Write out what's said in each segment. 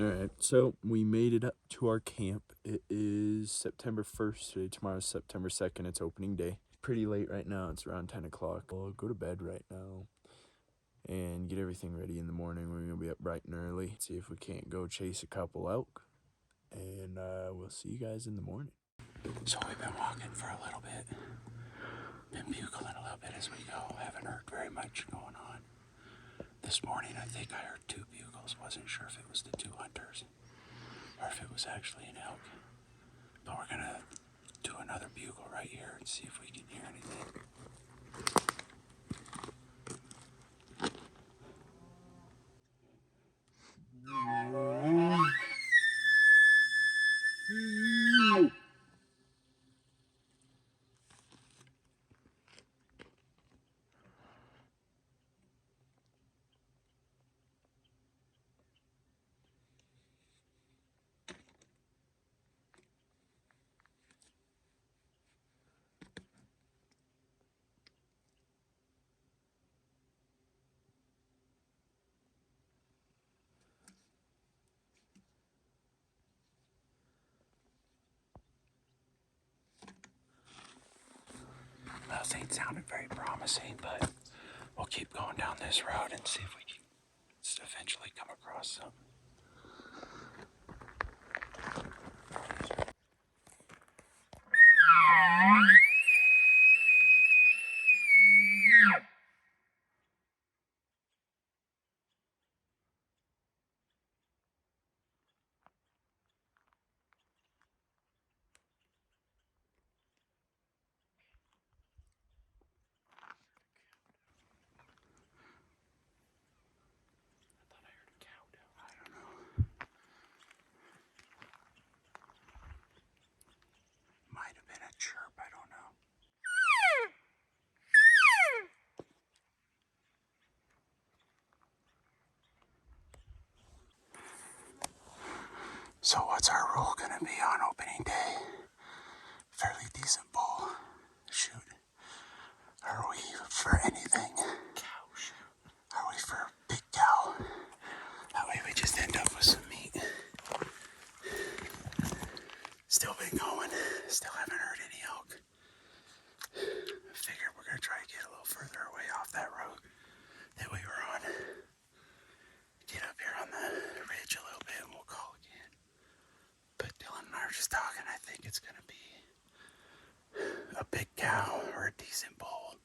Alright, so we made it up to our camp. It is September 1st today. Tomorrow's September 2nd. It's opening day. Pretty late right now. It's around 10 o'clock. I'll go to bed right now and get everything ready in the morning. We're going to be up bright and early. See if we can't go chase a couple elk. And we'll see you guys in the morning. So we've been walking for a little bit. Been bugling a little bit as we go. Haven't heard very much going on. This morning I think I heard 2 bugles. Wasn't sure if it was the 2 hunters or if it was actually an elk. But we're gonna do another bugle right here and see if we can hear anything. Those ain't sounding very promising, but we'll keep going down this road and see if we can eventually come across some. Might have been a chirp, I don't know. So what's our rule gonna be on opening day? Fairly decent bull. Shoot. Are we for anything? Cow shoot. Are we for big cow? That way we just end up with some meat. Still been going. Still haven't heard any elk. I figured we're gonna try to get a little further away off that road that we were on. Get up here on the ridge a little bit and we'll call again. But Dylan and I are just talking. I think it's gonna be a big cow or a decent bull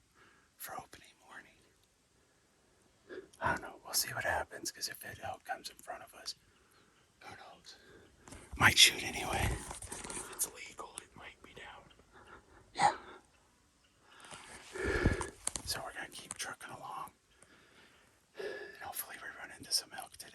for opening morning. I don't know. We'll see what happens, because if it elk comes in front of us, who knows? Might shoot anyway. If it's legal, it might be down. Yeah. So we're gonna keep trucking along. And hopefully we run into some elk today.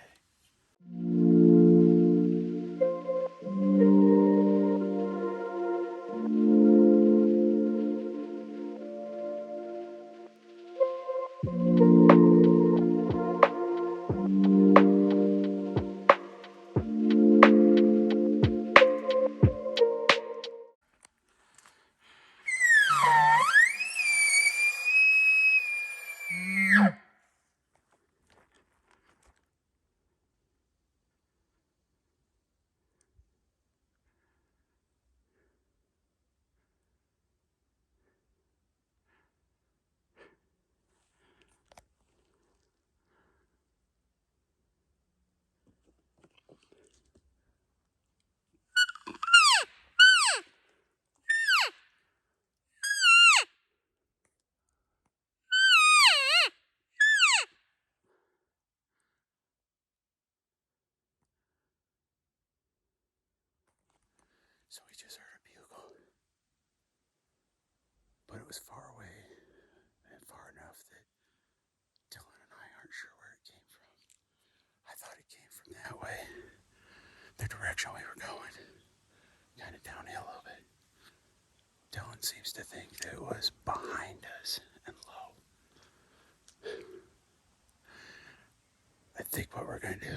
So we just heard a bugle, but it was far away and far enough that Dylan and I aren't sure where it came from. I thought it came from that way, the direction we were going, kind of downhill a little bit. Dylan seems to think that it was behind us and low. I think what we're going to do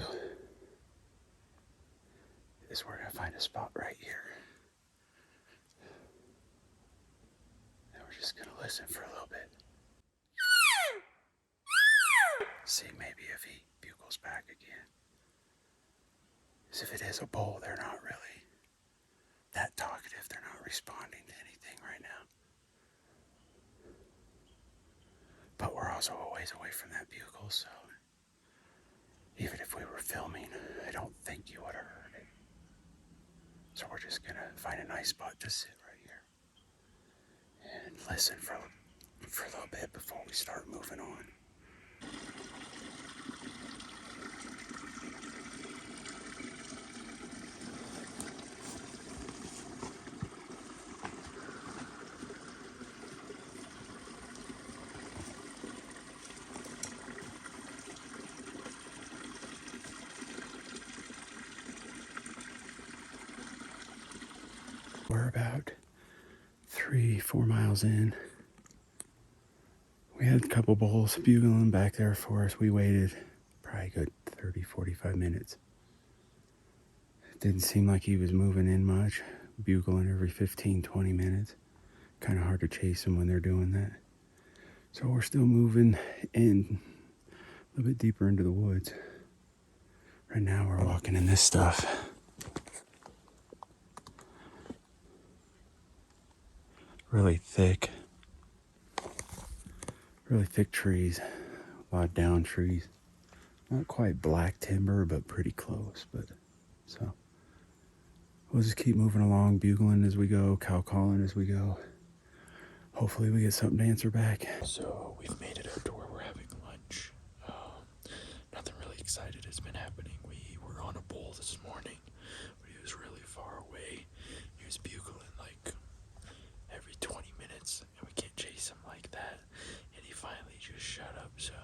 is we're going to find a spot right here. And we're just going to listen for a little bit. See maybe if he bugles back again. Because if it is a bull, they're not really that talkative. They're not responding to anything right now. But we're also a ways away from that bugle, so even if we were filming, I don't think you would have heard it. So we're just gonna find a nice spot to sit right here and listen for a little bit before we start moving on. We're about 3-4 miles in. We had a couple bulls bugling back there for us. We waited probably a good 30-45 minutes. It didn't seem like he was moving in much, bugling every 15-20 minutes. Kind of hard to chase them when they're doing that. So we're still moving in a little bit deeper into the woods. Right now we're walking in this stuff. Really thick trees, a lot of down trees. Not quite black timber, but pretty close. But so we'll just keep moving along, bugling as we go, cow calling as we go. Hopefully we get something to answer back. So we've made it up to where we're having lunch. Nothing really excited has been happening. We were on a bull this morning, but he was really far away. He was bugling like every 20 minutes, and we can't chase him like that. And he finally just shut up, so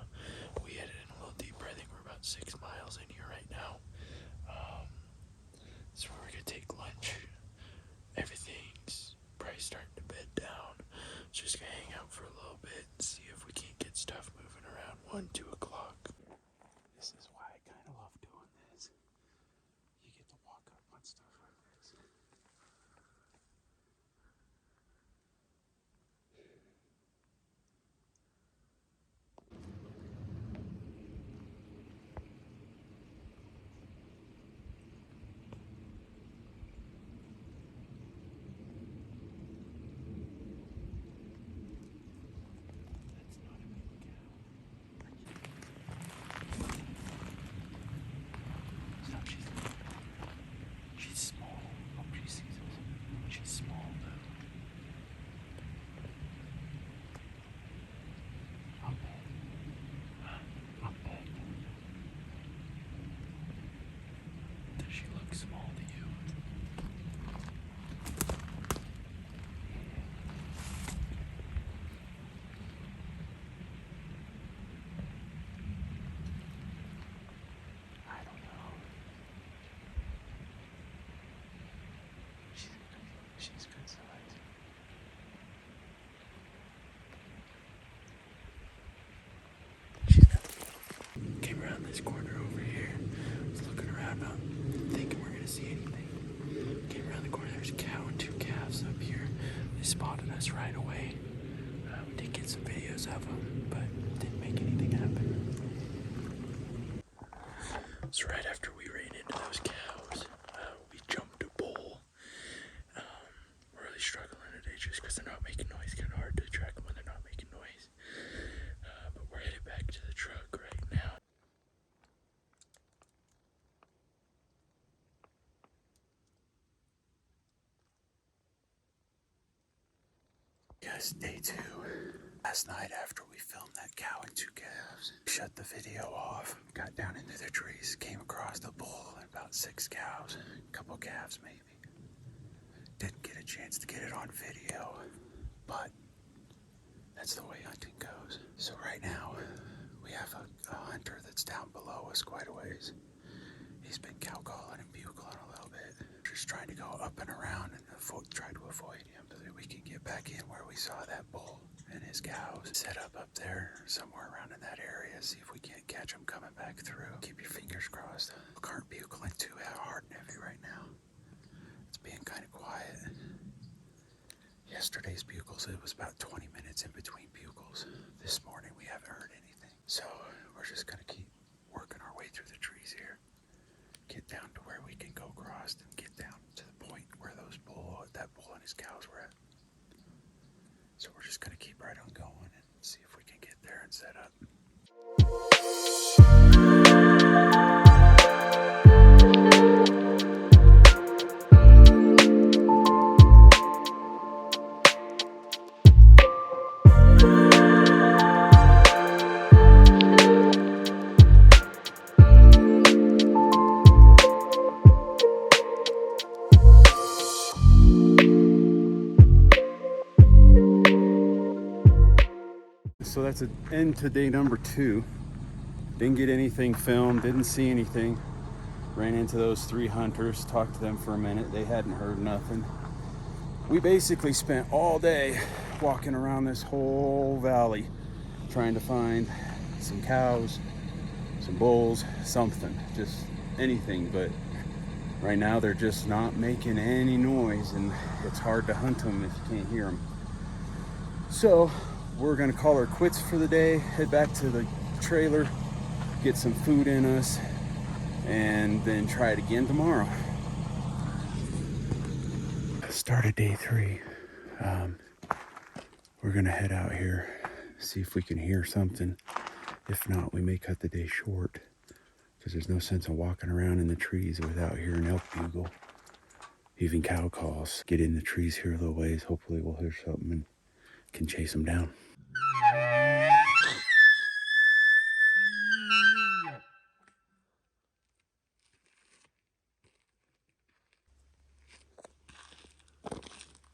we headed in a little deeper. I think we're about 6 miles in here right now. So we're gonna take lunch. Everything's probably starting to bed down. Just gonna hang out for a little bit and see if we can't get stuff moving around 1-2 o'clock. This is why I kind of love doing this. You get to walk up on stuff like this. She's small. Oh, she sees us. She's small, though. I'm big. I'm big. Does she look small to you? I don't know. She's good size. Came around this corner over here. Was looking around, not thinking we're gonna see anything. Came around the corner. There's a cow and 2 calves up here. They spotted us right away. We did get some videos of them, but didn't make anything happen. So right after we ran into those cows, we jumped a bull. We're really struggling today just because they're not making noise. Kind of hard to track them when they're not making noise. But we're headed back to the truck right now. Yes, day 2. Last night after we filmed that cow and 2 calves, shut the video off, got down into the trees, came across the bull and about 6 cows, a couple calves maybe. Didn't get a chance to get it on video, but that's the way hunting goes. So right now, we have a hunter that's down below us quite a ways. He's been cow calling and bugling a little bit. Just trying to go up and around and try to avoid him so that we can get back in where we saw that bull and his cows. Set up there somewhere around in that area. See if we can't catch them coming back through. Keep your fingers crossed. Aren't bugling too hard and heavy right now. It's being kind of quiet. Yesterday's bugles, it was about 20 minutes in between bugles. This morning we haven't heard anything. So we're just gonna keep working our way through the trees here. get down to where we can go across and get down to the point where that bull and his cows were at. So we're just gonna keep right on going and see if we can get there and set up. So that's an end to day number 2. Didn't get anything filmed, didn't see anything. Ran into those 3 hunters, talked to them for a minute. They hadn't heard nothing. We basically spent all day walking around this whole valley trying to find some cows, some bulls, something, just anything. But right now they're just not making any noise, and it's hard to hunt them if you can't hear them. So we're gonna call her quits for the day, head back to the trailer, get some food in us, and then try it again tomorrow. Start of day 3. We're gonna head out here, see if we can hear something. If not, we may cut the day short, because there's no sense in walking around in the trees without hearing elk bugle, even cow calls. Get in the trees here a little ways, hopefully we'll hear something and can chase them down.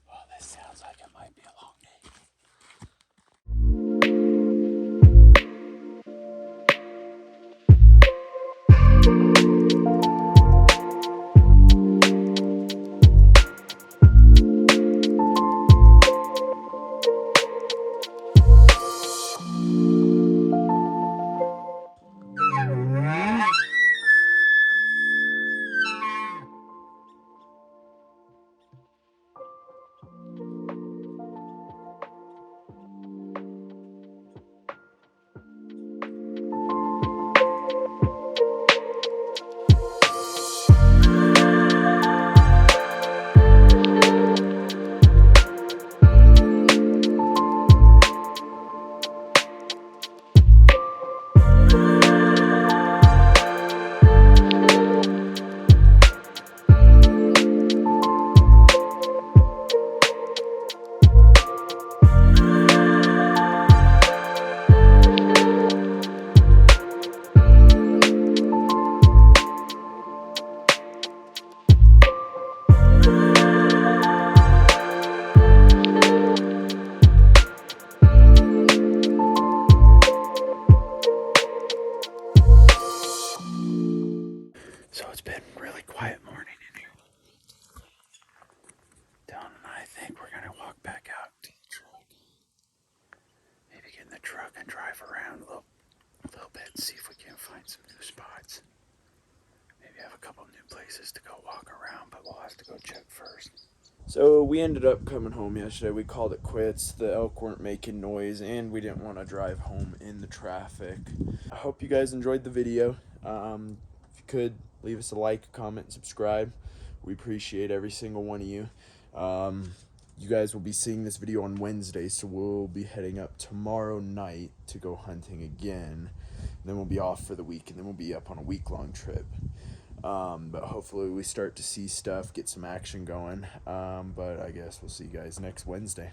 Well, this sounds like it might be a long day. So it's been a really quiet morning in here. Dylan and I think we're gonna walk back out to the truck. Maybe get in the truck and drive around a little bit and see if we can find some new spots. Maybe have a couple new places to go walk around, but we'll have to go check first. So we ended up coming home yesterday. We called it quits. The elk weren't making noise, and we didn't want to drive home in the traffic. I hope you guys enjoyed the video. If you could, leave us a like, comment, and subscribe. We appreciate every single one of you. You guys will be seeing this video on Wednesday, so we'll be heading up tomorrow night to go hunting again. Then we'll be off for the week, and then we'll be up on a week-long trip. But hopefully we start to see stuff, get some action going. But I guess we'll see you guys next Wednesday.